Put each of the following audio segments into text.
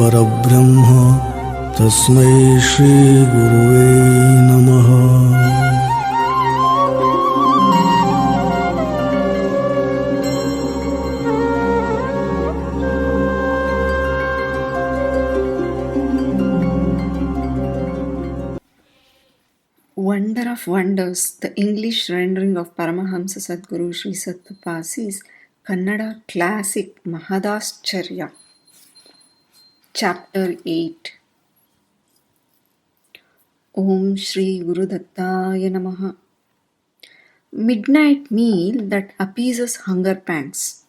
परब्रह्म तस्मै श्री गुरुवे नमः। Wonder of Wonders, the English rendering of Paramahamsa Sadguru SriSatupasi's Kannada classic Mahadascharya. Chapter 8. Om Shri Guru Dattaya Namaha. Midnight meal that appeases hunger pangs.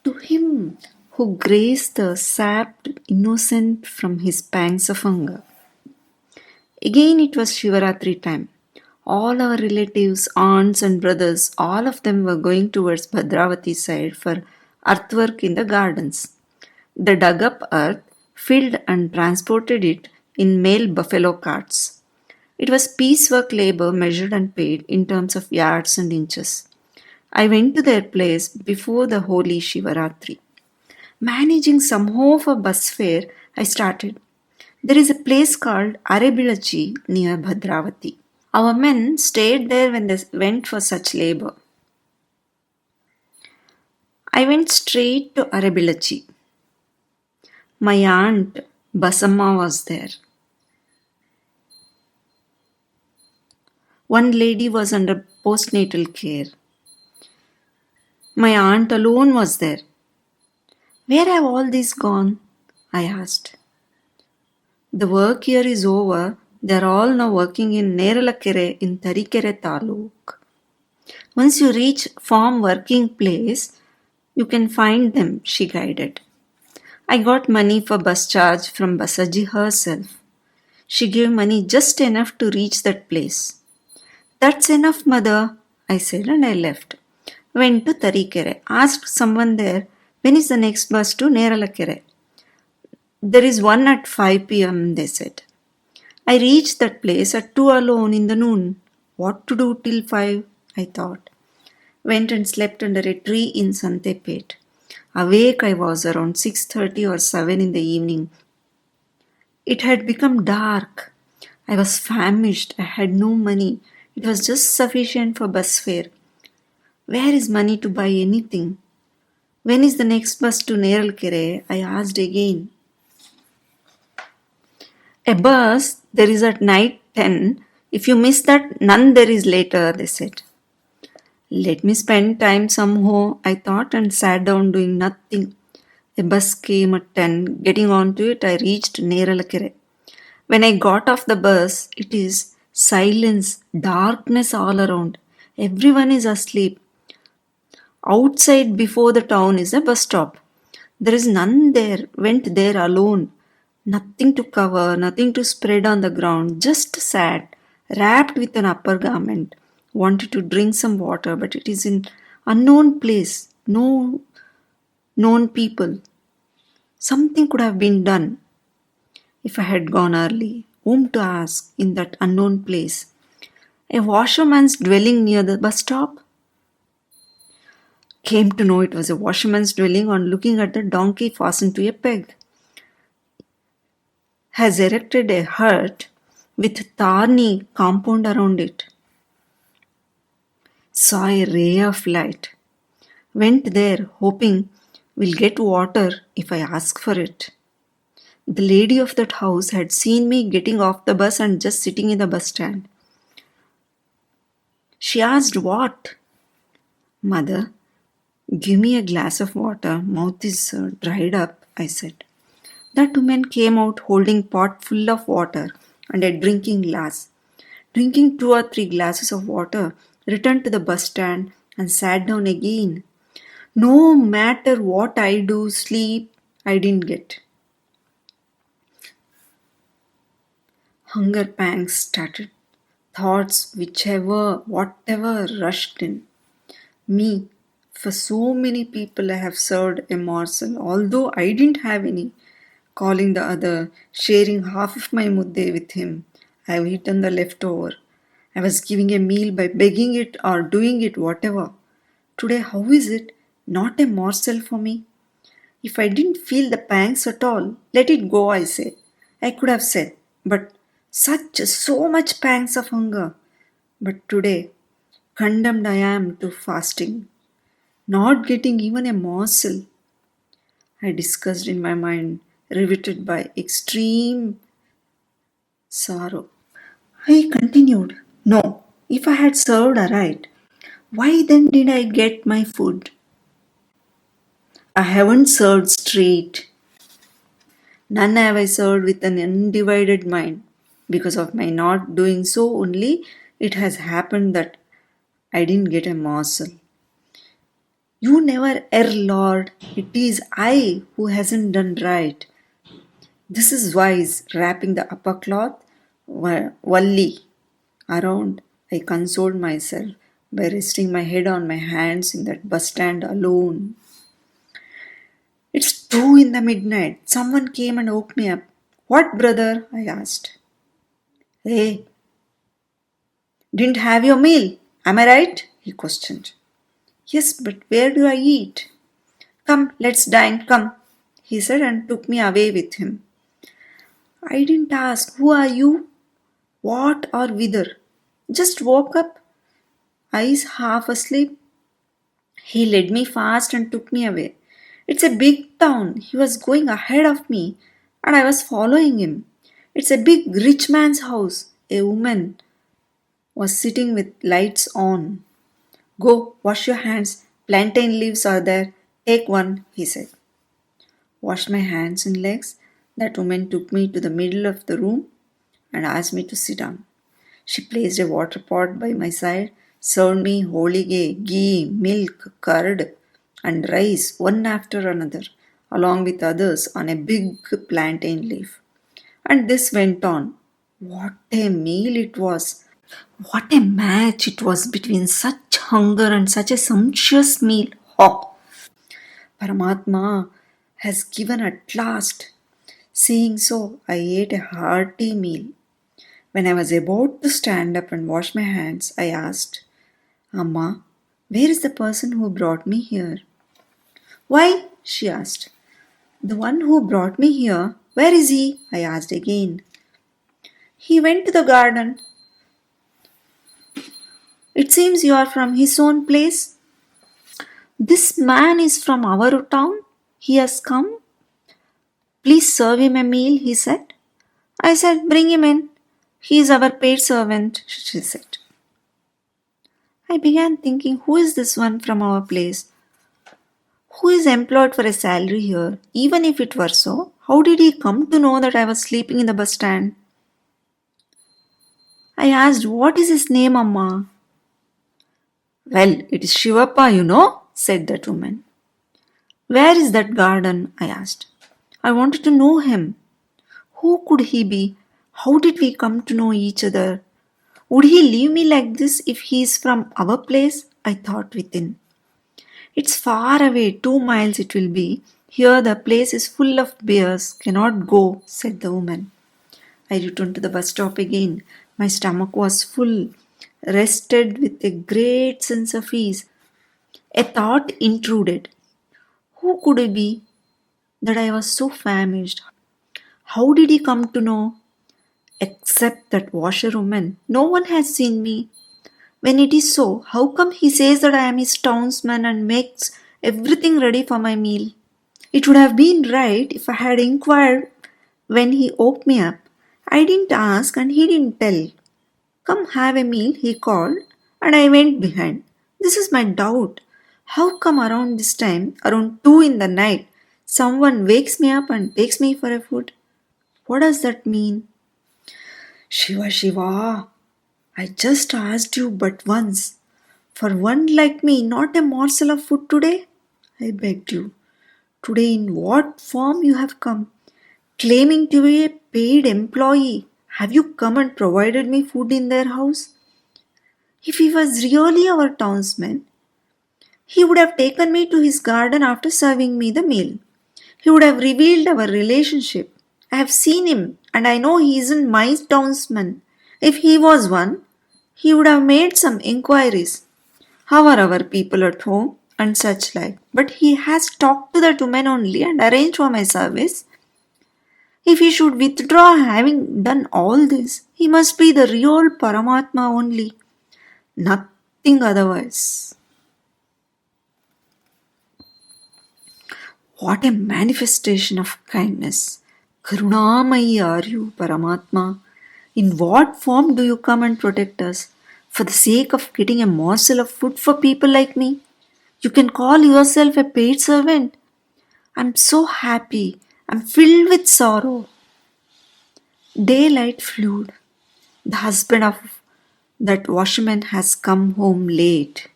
To him who grazed the sapped innocent from his pangs of hunger. Again it was Shivaratri time. All our relatives, aunts and brothers, all of them were going towards Bhadravati side for earthwork in the gardens. They dug up earth, filled and transported it in mail buffalo carts. It was piecework labor measured and paid in terms of yards and inches. I went to their place before the holy Shivaratri. Managing somehow for bus fare, I started. There is a place called Arebilachi near Bhadravati. Our men stayed there when they went for such labor. I went straight to Arebilachi. My aunt Basamma was there. One lady was under postnatal care. My aunt alone was there. Where have all these gone? I asked. The work here is over. They are all now working in Neralakere in Tarikere Taluk. Once you reach farm working place, you can find them, she guided. I got money for bus charge from Basaji herself. She gave money just enough to reach that place. That's enough, mother, I said, and I left. Went to Tarikere. Asked someone there, when is the next bus to Neralakere? There is one at 5 p.m., they said. I reached that place at 2 alone in the noon. What to do till 5, I thought. Went and slept under a tree in Santepet. Awake I was around 6:30 or 7 in the evening. It had become dark. I was famished. I had no money. It was just sufficient for bus fare. Where is money to buy anything? When is the next bus to Neralkere? I asked again. A bus there is at night 10. If you miss that, none there is later, they said. Let me spend time somehow, I thought, and sat down doing nothing. A bus came at 10. Getting onto it, I reached Neralakere. When I got off the bus, it is silence, darkness all around. Everyone is asleep. Outside before the town is a bus stop. There is none there. Went there alone. Nothing to cover, nothing to spread on the ground. Just sat, wrapped with an upper garment. Wanted to drink some water, but it is in unknown place. No known people. Something could have been done. If I had gone early, whom to ask in that unknown place? A washerman's dwelling near the bus stop? Came to know it was a washerman's dwelling on looking at the donkey fastened to a peg. Has erected a hut with tarni compound around it. Saw a ray of light. Went there hoping we'll get water if I ask for it. The lady of that house had seen me getting off the bus and just sitting in the bus stand. She asked what? Mother, give me a glass of water. Mouth is dried up, I said. That woman came out holding pot full of water and a drinking glass. Drinking 2 or 3 glasses of water, returned to the bus stand and sat down again. No matter what I do, sleep, I didn't get. Hunger pangs started. Thoughts, whatever rushed in. Me, for so many people I have served a morsel, although I didn't have any. Calling the other, sharing half of my mudde with him. I have eaten the leftover. I was giving a meal by begging it or doing it whatever. Today, how is it? Not a morsel for me. If I didn't feel the pangs at all, let it go, I say. I could have said, but so much pangs of hunger. But today, condemned I am to fasting, not getting even a morsel. I discussed in my mind, riveted by extreme sorrow. I continued, no, if I had served aright, why then did I get my food? I haven't served straight. None have I served with an undivided mind. Because of my not doing so only, it has happened that I didn't get a morsel. You never err, Lord. It is I who hasn't done right. This is wise, wrapping the upper cloth wally around. I consoled myself by resting my head on my hands in that bus stand alone. It's 2 in the midnight. Someone came and woke me up. What, brother? I asked. Hey, didn't have your meal, am I right? He questioned. Yes, but where do I eat? Come, let's dine, come, he said and took me away with him. I didn't ask, who are you? What or whither? Just woke up, eyes half asleep. He led me fast and took me away. It's a big town. He was going ahead of me and I was following him. It's a big rich man's house. A woman was sitting with lights on. Go, wash your hands. Plantain leaves are there. Take one, he said. Washed my hands and legs. That woman took me to the middle of the room and asked me to sit down. She placed a water pot by my side, served me holy ghee, milk, curd, and rice one after another, along with others on a big plantain leaf. And this went on. What a meal it was! What a match it was between such hunger and such a sumptuous meal. Ho! Paramatma has given at last. Seeing so, I ate a hearty meal. When I was about to stand up and wash my hands, I asked, Amma, where is the person who brought me here? Why? She asked. The one who brought me here, where is he? I asked again. He went to the garden. It seems you are from his own place. This man is from our town. He has come. Please serve him a meal, he said. I said, bring him in. He is our paid servant, she said. I began thinking, who is this one from our place? Who is employed for a salary here? Even if it were so, how did he come to know that I was sleeping in the bus stand? I asked, what is his name, Amma? Well, it is Shivappa, you know, said that woman. Where is that garden? I asked. I wanted to know him. Who could he be? How did we come to know each other? Would he leave me like this if he is from our place? I thought within. It's far away, 2 miles it will be. Here the place is full of bears. Cannot go, said the woman. I returned to the bus stop again. My stomach was full, rested with a great sense of ease. A thought intruded. Who could he be that I was so famished? How did he come to know? Except that washerwoman, no one has seen me. When it is so, how come he says that I am his townsman and makes everything ready for my meal? It would have been right if I had inquired when he woke me up. I didn't ask and he didn't tell. Come have a meal, he called, and I went behind. This is my doubt. How come around this time, around 2 in the night, someone wakes me up and takes me for a food? What does that mean? Shiva, I just asked you but once. For one like me, not a morsel of food today? I begged you. Today in what form you have come? Claiming to be a paid employee. Have you come and provided me food in their house? If he was really our townsman, he would have taken me to his garden after serving me the meal. He would have revealed our relationship. I have seen him and I know he isn't my townsman. If he was one, he would have made some inquiries. How are our people at home? and such like. But he has talked to that woman only and arranged for my service. If he should withdraw having done all this, he must be the real Paramatma only, nothing otherwise. What a manifestation of kindness. Karunamayi are you, Paramatma. In what form do you come and protect us? For the sake of getting a morsel of food for people like me? You can call yourself a paid servant. I'm so happy. I'm filled with sorrow. Daylight flew. The husband of that washerman has come home late.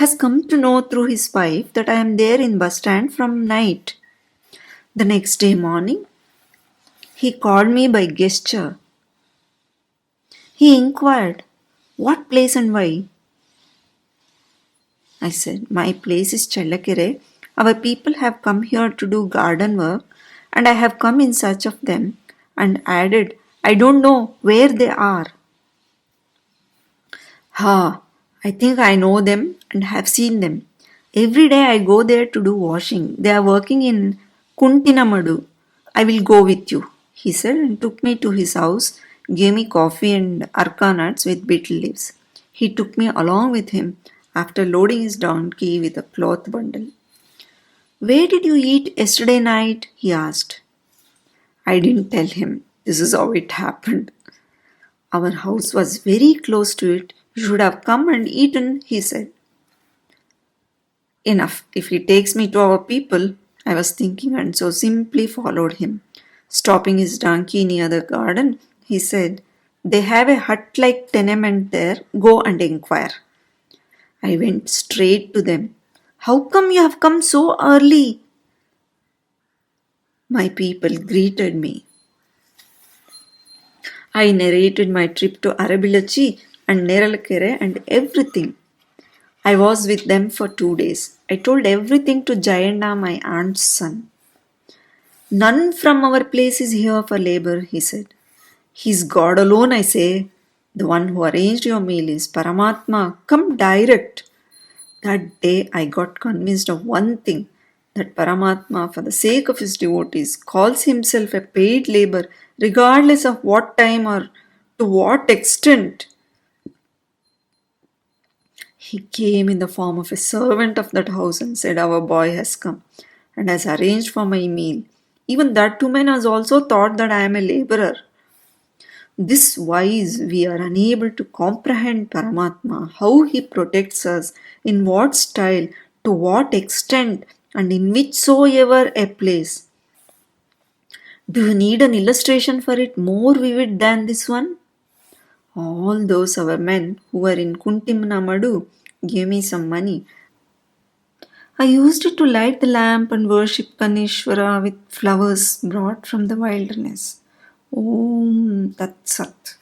Has come to know through his wife that I am there in bus stand from night. The next day morning, he called me by gesture. He inquired, what place and why? I said, my place is Chellakere. Our people have come here to do garden work and I have come in search of them, and added, I don't know where they are. I think I know them and have seen them. Every day I go there to do washing. They are working in Kuntinamadu. I will go with you, he said, and took me to his house, gave me coffee and arka nuts with betel leaves. He took me along with him after loading his donkey with a cloth bundle. Where did you eat yesterday night? He asked. I didn't tell him. This is how it happened. Our house was very close to it. You should have come and eaten, he said. Enough. If he takes me to our people, I was thinking, and so simply followed him. Stopping his donkey near the garden, he said, they have a hut-like tenement there. Go and inquire. I went straight to them. How come you have come so early? My people greeted me. I narrated my trip to Arabilachi and Neralakere and everything. I was with them for 2 days. I told everything to Jayanda, my aunt's son. None from our place is here for labor, he said. He's God alone, I say. The one who arranged your meal is Paramatma. Come direct. That day I got convinced of one thing, that Paramatma, for the sake of his devotees, calls himself a paid labor regardless of what time or to what extent. He came in the form of a servant of that house and said, our boy has come and has arranged for my meal. Even that woman has also thought that I am a laborer. This wise we are unable to comprehend Paramatma, how he protects us, in what style, to what extent, and in whichsoever a place. Do you need an illustration for it more vivid than this one? All those our men who were in Kuntimnamadu gave me some money. I used it to light the lamp and worship Kanneshwara with flowers brought from the wilderness. Om Tat Sat.